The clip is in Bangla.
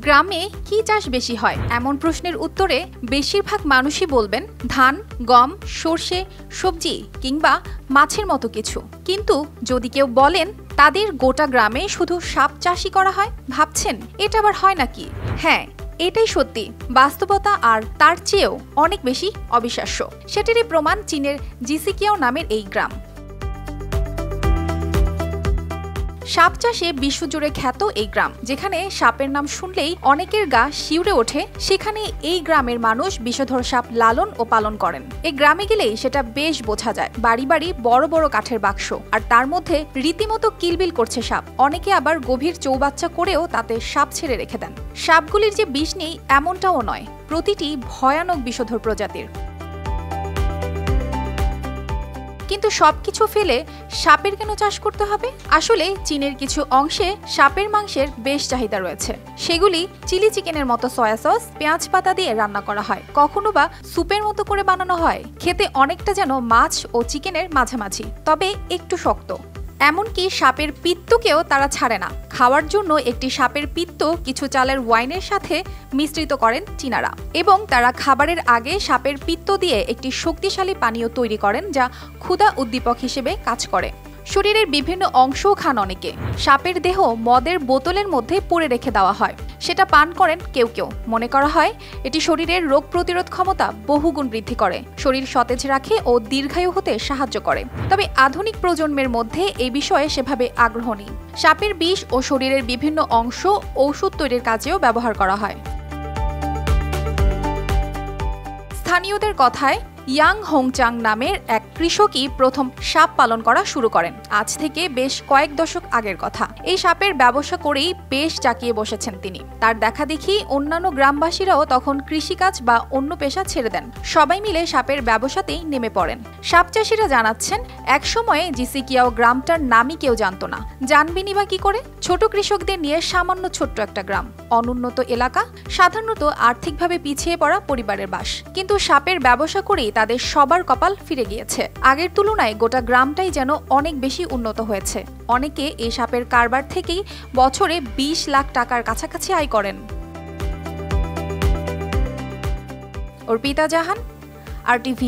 গ্রামে কি চাষ বেশি হয় এমন প্রশ্নের উত্তরে বেশিরভাগ মানুষই বলবেন ধান, গম, সরষে, সবজি কিংবা মাছের মতো কিছু। কিন্তু যদি কেউ বলেন তাদের গোটা গ্রামে শুধু সাপ চাষই করা হয়, ভাবছেন এটা আবার হয় নাকি? হ্যাঁ, এটাই সত্যি বাস্তবতা, আর তার চেয়েও অনেক বেশি অবিশ্বাস্য। সেটিরই প্রমাণ চীনের জিসিকিয়াও নামের এই গ্রাম। সাপ চাষে বিশ্বজুড়ে খ্যাত এই গ্রাম, যেখানে সাপের নাম শুনলেই অনেকের গা শিউরে ওঠে, সেখানে এই গ্রামের মানুষ বিষধর সাপ লালন ও পালন করেন। এই গ্রামে গেলেই সেটা বেশ বোঝা যায়। বাড়ি বাড়ি বড় বড় কাঠের বাক্স, আর তার মধ্যে রীতিমতো কিলবিল করছে সাপ। অনেকে আবার গভীর চৌবাচ্চা করেও তাতে সাপ ছেড়ে রেখে দেন। সাপগুলির যে বিষ নেই এমনটাও নয়, প্রতিটি ভয়ানক বিষধর প্রজাতির। কিন্তু সবকিছু ফেলে সাপের কেন চাষ করতে হবে? আসলে চীনের কিছু অংশে সাপের মাংসের বেশ চাহিদা রয়েছে। সেগুলি চিলি চিকেনের মতো সয়া সস, পেঁয়াজ পাতা দিয়ে রান্না করা হয়, কখনো বা স্যুপের মতো করে বানানো হয়। খেতে অনেকটা যেন মাছ ও চিকেনের মাঝামাঝি, তবে একটু শক্ত। এমনকি সাপের পিত্তকেও তারা ছাড়ে না। খাওয়ার জন্য একটি সাপের পিত্ত কিছু চালের ওয়াইনের সাথে মিশ্রিত করেন চীনারা, এবং তারা খাবারের আগে সাপের পিত্ত দিয়ে একটি শক্তিশালী পানীয় তৈরি করেন, যা ক্ষুধা উদ্দীপক হিসেবে কাজ করে। শরীরের বিভিন্ন অংশও খান অনেকে। সাপের দেহ মদের বোতলের মধ্যে পুরে রেখে দেওয়া হয়, সেটা পান করেন কেউ কেউ। মনে করা হয় এটি শরীরের রোগ প্রতিরোধ ক্ষমতা বহুগুণ বৃদ্ধি করে, শরীর সতেজ রাখে ও দীর্ঘায়ু হতে সাহায্য করে। তবে আধুনিক প্রজন্মের মধ্যে এই বিষয়ে সেভাবে আগ্রহ নেই। সাপের বিষ ও শরীরের বিভিন্ন অংশ ঔষধ তৈরির কাজেও ব্যবহার করা হয়। স্থানীয়দের কথায় ইয়াং হোংচাং নামের এক কৃষকই প্রথম সাপ পালন করা শুরু করেন। আজ থেকে বেশ কয়েক দশক আগের কথা। এই সাপের ব্যবসা করেই বেশ জাকিয়ে বসেছেন তিনি। তার দেখা দেখি অন্যান্য গ্রামবাসীরাও তখন কৃষিকাজ বা অন্য পেশা ছেড়ে দেন। সবাই মিলে সাপের ব্যবসাতেই নেমে পড়েন। সাপ চাষিরা জানাচ্ছেন, এক সময়ে জিসিকিয়াও গ্রামটার নামই কেউ জানত না। জানবেনই বা কি করে? ছোট কৃষকদের নিয়ে সামান্য ছোট্ট একটা গ্রাম, অনুন্নত এলাকা, সাধারণত আর্থিকভাবে পিছিয়ে পড়া পরিবারের বাস। কিন্তু সাপের ব্যবসা করেই তাদের সবার কপাল ফিরে গিয়েছে। আগের তুলনায় গোটা গ্রামটাই যেন অনেক বেশি উন্নত হয়েছে। অনেকে এই সাপের কারবার থেকেই বছরে 20 লাখ টাকার কাছাকাছি আয় করেন। অর্পিতা জাহান, RTV।